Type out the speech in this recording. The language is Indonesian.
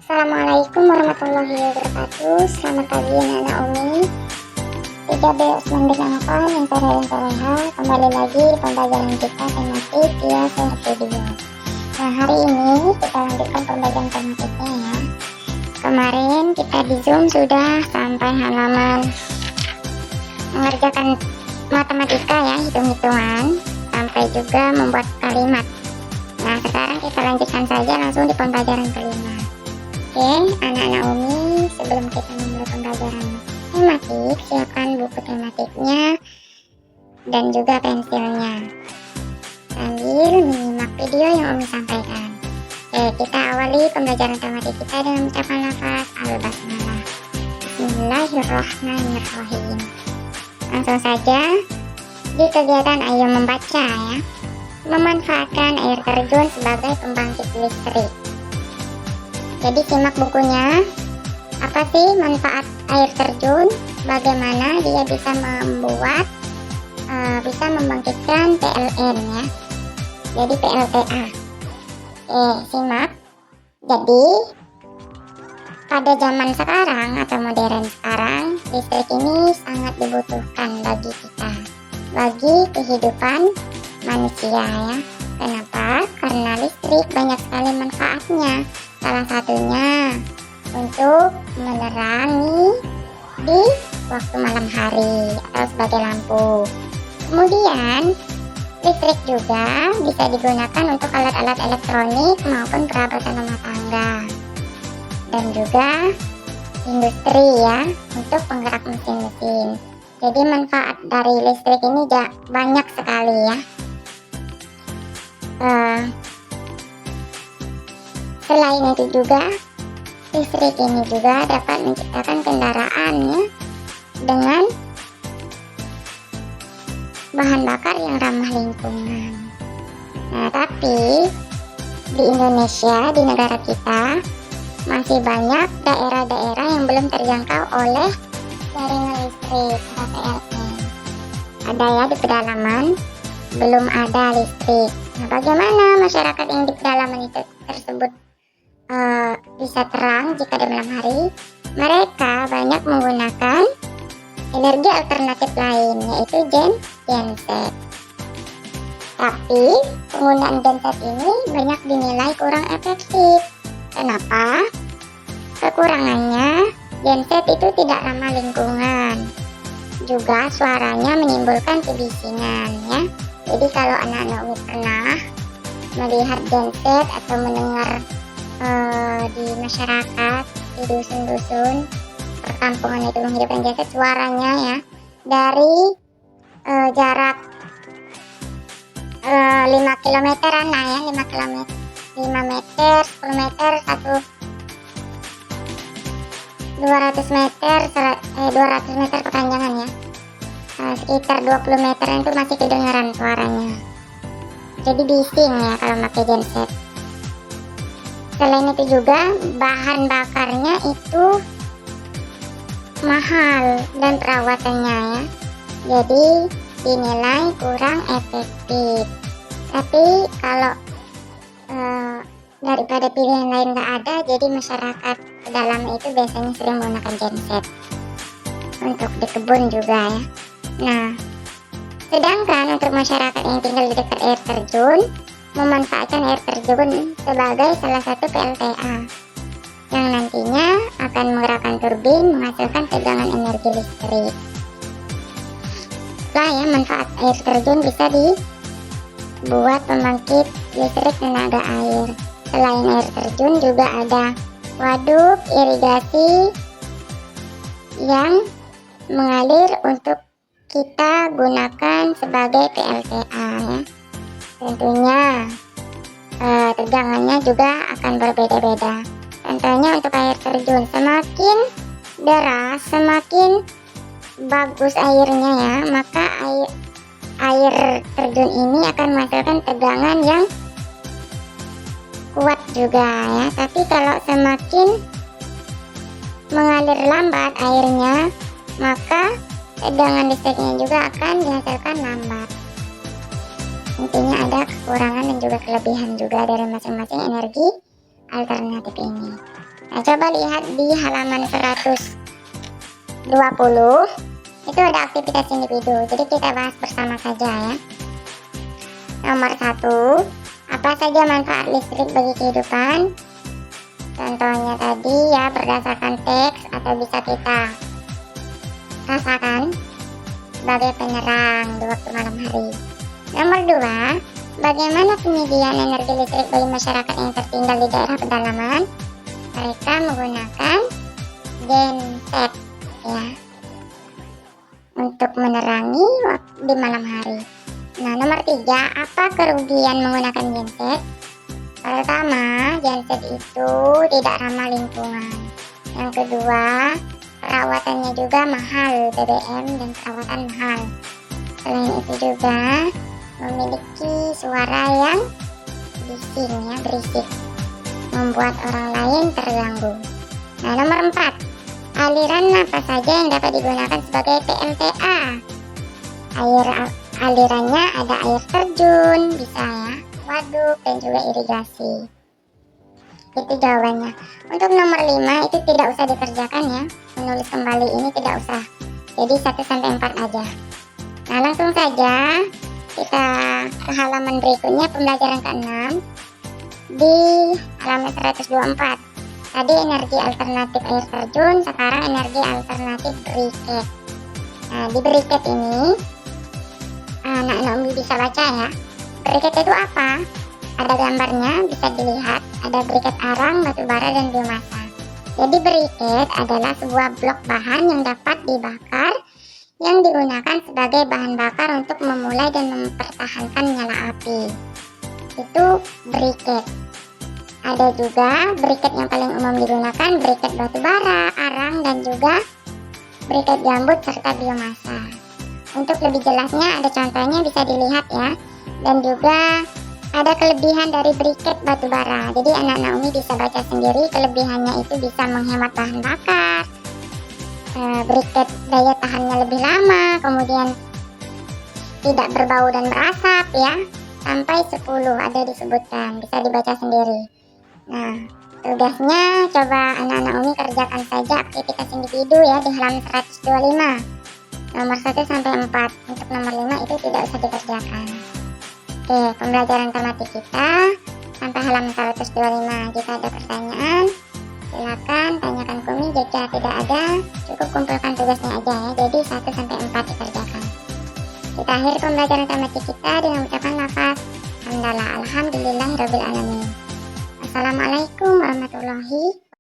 Assalamualaikum warahmatullahi wabarakatuh. Selamat pagi anak-anak Umi. 13 menit yang toleha. Kembali lagi di pembelajaran kita tematik via CRT video. Nah, hari ini kita lanjutkan pembelajaran tematiknya ya. Kemarin kita di Zoom sudah sampai halaman mengerjakan matematika ya, hitung-hitungan, sampai juga membuat kalimat. Nah, sekarang kita lanjutkan saja langsung di pembelajaran kelima. Oke, anak-anak Umi, sebelum kita memulai pembelajaran tematik, siapkan buku tematiknya dan juga pensilnya sambil menyimak video yang Umi sampaikan. Oke, kita awali pembelajaran tematik kita dengan mengucapkan lafaz al-basmalah. Bismillahirrahmanirrahim. Langsung saja di kegiatan ayo membaca ya. Memanfaatkan air terjun sebagai pembangkit listrik. Jadi simak bukunya. Apa sih manfaat air terjun? Bagaimana dia bisa membuat, bisa membangkitkan PLN ya. Jadi PLTA. Simak. Jadi pada zaman sekarang atau modern sekarang, listrik ini sangat dibutuhkan bagi kita, bagi kehidupan manusia ya. Kenapa? Karena listrik banyak sekali manfaatnya. Salah satunya untuk menerangi di waktu malam hari atau sebagai lampu. Kemudian listrik juga bisa digunakan untuk alat-alat elektronik maupun perabotan rumah tangga, dan juga industri ya, untuk penggerak mesin-mesin. Jadi manfaat dari listrik ini banyak sekali ya. Selain itu juga listrik ini juga dapat menciptakan kendaraan ya, dengan bahan bakar yang ramah lingkungan. Nah, tapi di Indonesia, di negara kita, masih banyak daerah-daerah yang belum terjangkau oleh jaringan listrik atau PLN. Ada ya di pedalaman belum ada listrik. Nah, bagaimana masyarakat yang di pedalaman itu tersebut bisa terang jika di malam hari? Mereka banyak menggunakan energi alternatif lain, yaitu genset. Tapi penggunaan genset ini banyak dinilai kurang efektif. Kenapa? Kekurangannya, genset itu tidak ramah lingkungan. Juga suaranya menimbulkan kebisingan ya. Jadi kalau anak-anak pernah melihat genset atau mendengar di masyarakat, di dusun-dusun perkampungan itu menghidupkan genset, suaranya ya dari jarak 5 kilometeran lah ya, 5 kilometer, 5 meter, 10 meter, 200 meter, 200 meter kepanjangan ya, sekitar 20 meter itu masih kedengaran suaranya. Jadi bising ya kalau pakai genset. Selain itu juga bahan bakarnya itu mahal dan perawatannya ya, jadi dinilai kurang efektif. Tapi kalau daripada pilihan lain nggak ada, jadi masyarakat dalam itu biasanya sering menggunakan genset untuk di kebun juga ya. Nah, sedangkan untuk masyarakat yang tinggal di dekat air terjun, memanfaatkan air terjun sebagai salah satu PLTA yang nantinya akan menggerakkan turbin menghasilkan tegangan energi listrik. Setelah ya, manfaat air terjun bisa dibuat pembangkit listrik tenaga air. Selain air terjun juga ada waduk irigasi yang mengalir untuk kita gunakan sebagai PLTA ya. Tentunya tegangannya juga akan berbeda-beda. Contohnya untuk air terjun, semakin deras, semakin bagus airnya ya, maka air terjun ini akan menghasilkan tegangan yang kuat juga ya. Tapi kalau semakin mengalir lambat airnya, maka tegangan listriknya juga akan dihasilkan lambat. Intinya ada kekurangan dan juga kelebihan juga dari masing-masing energi alternatif ini. Nah, coba lihat di halaman 120 itu ada aktivitas individu, jadi kita bahas bersama saja ya. Nomor 1, apa saja manfaat listrik bagi kehidupan? Contohnya tadi ya, berdasarkan teks atau bisa kita rasakan sebagai penerang di waktu malam hari. Nomor 2, bagaimana penyediaan energi listrik bagi masyarakat yang tertinggal di daerah pedalaman? Mereka menggunakan genset ya, untuk menerangi di malam hari. Nah, nomor 3, apa kerugian menggunakan genset? Pertama, genset itu tidak ramah lingkungan. Yang kedua, perawatannya juga mahal, BBM dan perawatan mahal. Selain itu juga memiliki suara yang bising ya, berisik, membuat orang lain terganggu. Nah, nomor 4, aliran apa saja yang dapat digunakan sebagai PMTA? Alirannya ada air terjun, bisa ya, waduk, dan juga irigasi. Itu jawabannya. Untuk nomor 5 itu tidak usah dikerjakan ya, menulis kembali ini tidak usah, jadi 1-4 aja. Nah, langsung saja kita ke halaman berikutnya, pembelajaran ke-6 di halaman 124. Tadi energi alternatif air terjun, sekarang energi alternatif briket. Nah, di briket ini anak-anak Umi bisa baca ya. Briket itu apa? Ada gambarnya, bisa dilihat. Ada briket arang, batu bara, dan biomasa. Jadi briket adalah sebuah blok bahan yang dapat dibakar, yang digunakan sebagai bahan bakar untuk memulai dan mempertahankan nyala api. Itu briket. Ada juga briket yang paling umum digunakan, briket batu bara, arang, dan juga briket gambut serta biomasa. Untuk lebih jelasnya ada contohnya, bisa dilihat ya. Dan juga ada kelebihan dari briket batu bara. Jadi anak-anak Umi bisa baca sendiri, kelebihannya itu bisa menghemat bahan bakar, briket daya tahannya lebih lama, kemudian tidak berbau dan berasap ya, sampai 10 ada disebutkan, bisa dibaca sendiri. Nah, tugasnya coba anak-anak Umi kerjakan saja aktivitas individu ya di halaman 125, nomor 1-4. Untuk nomor 5 itu tidak usah dikerjakan. Oke, pembelajaran tematik kita sampai halaman 125. Jika ada pertanyaan, silakan tanyakan ke Umi. Jika tidak ada, cukup kumpulkan tugasnya aja ya, jadi 1-4 dikerjakan. Kita akhiri pembelajaran tematik kita dengan ucapan lafaz hamdalah, alhamdulillahirabbil alamin. Assalamualaikum warahmatullahi wabarakatuh.